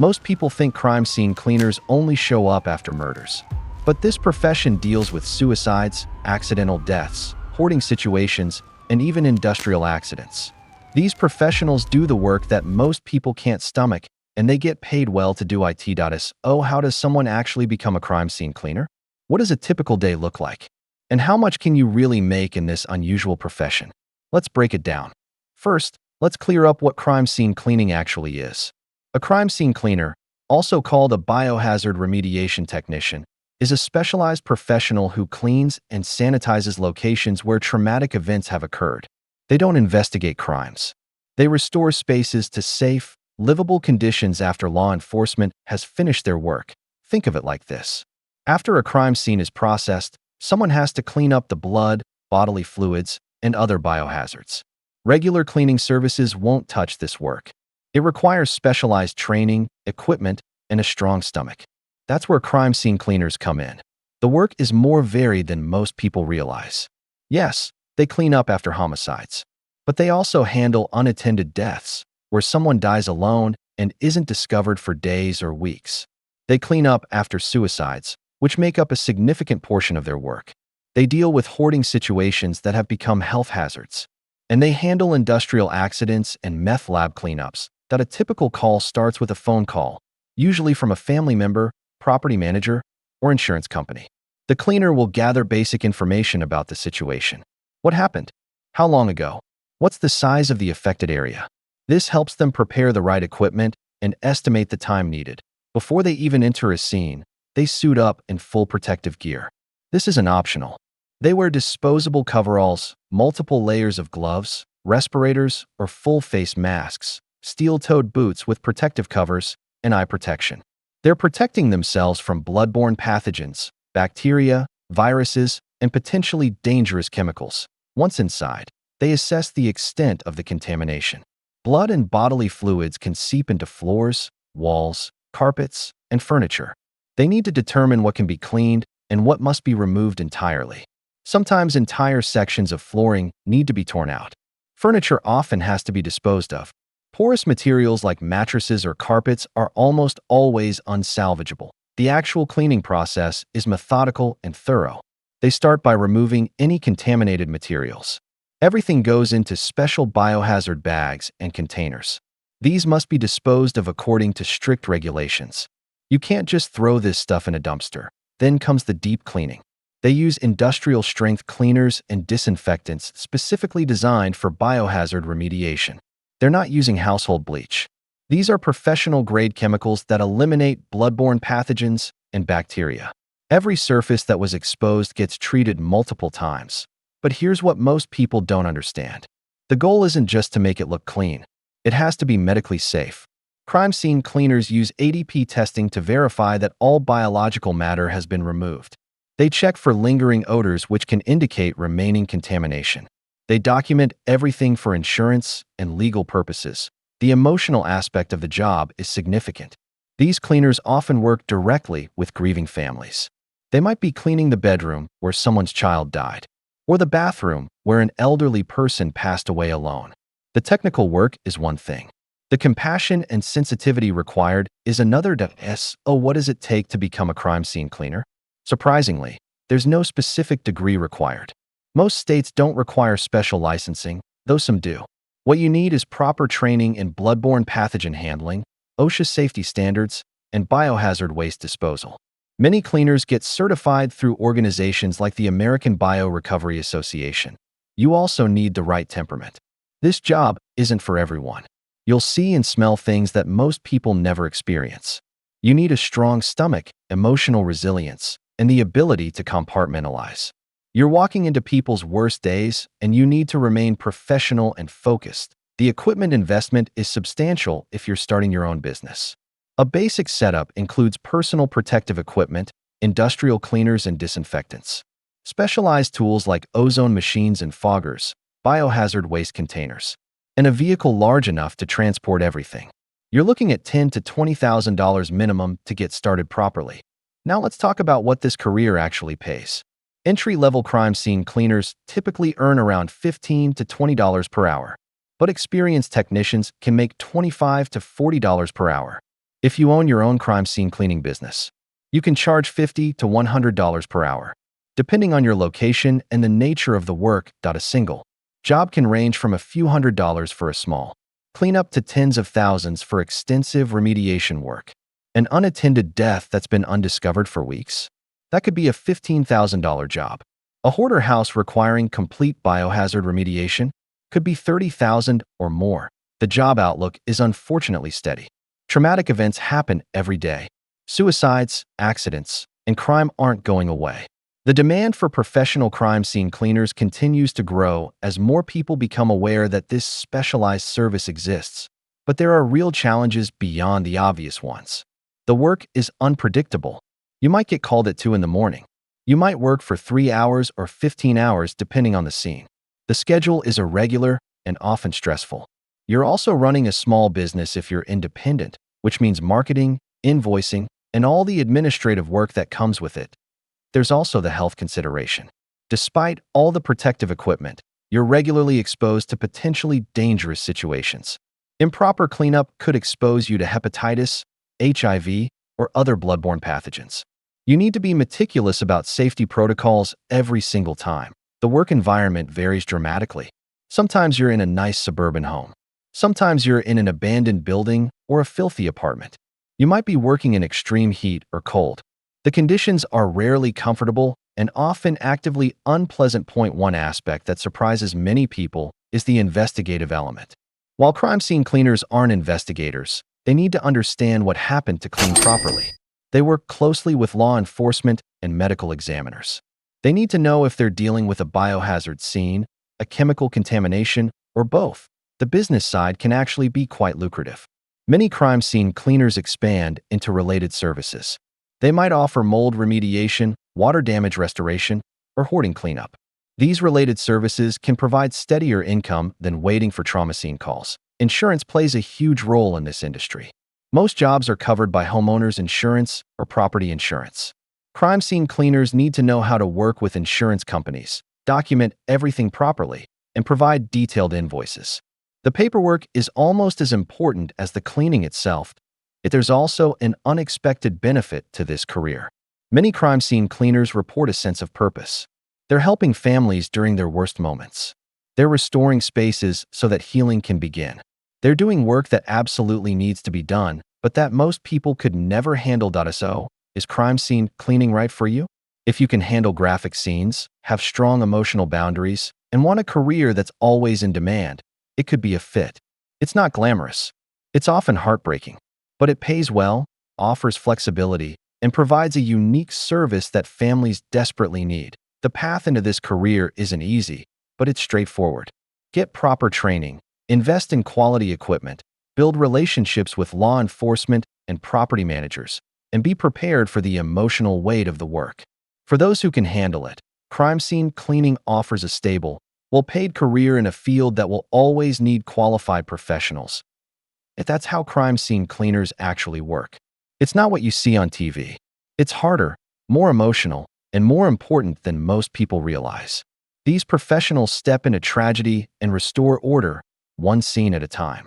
Most people think crime scene cleaners only show up after murders. But this profession deals with suicides, accidental deaths, hoarding situations, and even industrial accidents. These professionals do the work that most people can't stomach, and they get paid well to do it. So, how does someone actually become a crime scene cleaner? What does a typical day look like? And how much can you really make in this unusual profession? Let's break it down. First, let's clear up what crime scene cleaning actually is. A crime scene cleaner, also called a biohazard remediation technician, is a specialized professional who cleans and sanitizes locations where traumatic events have occurred. They don't investigate crimes. They restore spaces to safe, livable conditions after law enforcement has finished their work. Think of it like this. After a crime scene is processed, someone has to clean up the blood, bodily fluids, and other biohazards. Regular cleaning services won't touch this work. It requires specialized training, equipment, and a strong stomach. That's where crime scene cleaners come in. The work is more varied than most people realize. Yes, they clean up after homicides, but they also handle unattended deaths, where someone dies alone and isn't discovered for days or weeks. They clean up after suicides, which make up a significant portion of their work. They deal with hoarding situations that have become health hazards. And they handle industrial accidents and meth lab cleanups that a typical call starts with a phone call, usually from a family member, property manager, or insurance company. The cleaner will gather basic information about the situation. What happened? How long ago? What's the size of the affected area? This helps them prepare the right equipment and estimate the time needed. Before they even enter a scene, they suit up in full protective gear. This isn't optional. They wear disposable coveralls, multiple layers of gloves, respirators, or full-face masks, steel-toed boots with protective covers, and eye protection. They're protecting themselves from bloodborne pathogens, bacteria, viruses, and potentially dangerous chemicals. Once inside, they assess the extent of the contamination. Blood and bodily fluids can seep into floors, walls, carpets, and furniture. They need to determine what can be cleaned and what must be removed entirely. Sometimes entire sections of flooring need to be torn out. Furniture often has to be disposed of. Porous materials like mattresses or carpets are almost always unsalvageable. The actual cleaning process is methodical and thorough. They start by removing any contaminated materials. Everything goes into special biohazard bags and containers. These must be disposed of according to strict regulations. You can't just throw this stuff in a dumpster. Then comes the deep cleaning. They use industrial-strength cleaners and disinfectants specifically designed for biohazard remediation. They're not using household bleach. These are professional-grade chemicals that eliminate bloodborne pathogens and bacteria. Every surface that was exposed gets treated multiple times. But here's what most people don't understand. The goal isn't just to make it look clean. It has to be medically safe. Crime scene cleaners use ADP testing to verify that all biological matter has been removed. They check for lingering odors which can indicate remaining contamination. They document everything for insurance and legal purposes. The emotional aspect of the job is significant. These cleaners often work directly with grieving families. They might be cleaning the bedroom where someone's child died, or the bathroom where an elderly person passed away alone. The technical work is one thing. The compassion and sensitivity required is another. What does it take to become a crime scene cleaner? Surprisingly, there's no specific degree required. Most states don't require special licensing, though some do. What you need is proper training in bloodborne pathogen handling, OSHA safety standards, and biohazard waste disposal. Many cleaners get certified through organizations like the American Biorecovery Association. You also need the right temperament. This job isn't for everyone. You'll see and smell things that most people never experience. You need a strong stomach, emotional resilience, and the ability to compartmentalize. You're walking into people's worst days, and you need to remain professional and focused. The equipment investment is substantial if you're starting your own business. A basic setup includes personal protective equipment, industrial cleaners and disinfectants, specialized tools like ozone machines and foggers, biohazard waste containers, and a vehicle large enough to transport everything. You're looking at $10,000 to $20,000 minimum to get started properly. Now let's talk about what this career actually pays. Entry-level crime scene cleaners typically earn around $15 to $20 per hour, but experienced technicians can make $25 to $40 per hour. If you own your own crime scene cleaning business, you can charge $50 to $100 per hour, depending on your location and the nature of the work. A single job can range from a few $100s for a small cleanup to tens of thousands for extensive remediation work. An unattended death that's been undiscovered for weeks? That could be a $15,000 job. A hoarder house requiring complete biohazard remediation could be $30,000 or more. The job outlook is unfortunately steady. Traumatic events happen every day. Suicides, accidents, and crime aren't going away. The demand for professional crime scene cleaners continues to grow as more people become aware that this specialized service exists. But there are real challenges beyond the obvious ones. The work is unpredictable. You might get called at 2 in the morning. You might work for 3 hours or 15 hours depending on the scene. The schedule is irregular and often stressful. You're also running a small business if you're independent, which means marketing, invoicing, and all the administrative work that comes with it. There's also the health consideration. Despite all the protective equipment, you're regularly exposed to potentially dangerous situations. Improper cleanup could expose you to hepatitis, HIV, or other bloodborne pathogens. You need to be meticulous about safety protocols every single time. The work environment varies dramatically. Sometimes you're in a nice suburban home. Sometimes you're in an abandoned building or a filthy apartment. You might be working in extreme heat or cold. The conditions are rarely comfortable and often actively unpleasant. One aspect that surprises many people is the investigative element. While crime scene cleaners aren't investigators, they need to understand what happened to clean properly. They work closely with law enforcement and medical examiners. They need to know if they're dealing with a biohazard scene, a chemical contamination, or both. The business side can actually be quite lucrative. Many crime scene cleaners expand into related services. They might offer mold remediation, water damage restoration, or hoarding cleanup. These related services can provide steadier income than waiting for trauma scene calls. Insurance plays a huge role in this industry. Most jobs are covered by homeowners insurance or property insurance. Crime scene cleaners need to know how to work with insurance companies, document everything properly, and provide detailed invoices. The paperwork is almost as important as the cleaning itself. Yet there's also an unexpected benefit to this career. Many crime scene cleaners report a sense of purpose. They're helping families during their worst moments. They're restoring spaces so that healing can begin. They're doing work that absolutely needs to be done, but that most people could never handle. So, is crime scene cleaning right for you? If you can handle graphic scenes, have strong emotional boundaries, and want a career that's always in demand, it could be a fit. It's not glamorous. It's often heartbreaking, but it pays well, offers flexibility, and provides a unique service that families desperately need. The path into this career isn't easy, but it's straightforward. Get proper training, invest in quality equipment, build relationships with law enforcement and property managers, and be prepared for the emotional weight of the work. For those who can handle it, crime scene cleaning offers a stable, well-paid career in a field that will always need qualified professionals. If that's how crime scene cleaners actually work. It's not what you see on TV. It's harder, more emotional, and more important than most people realize. These professionals step into tragedy and restore order, one scene at a time.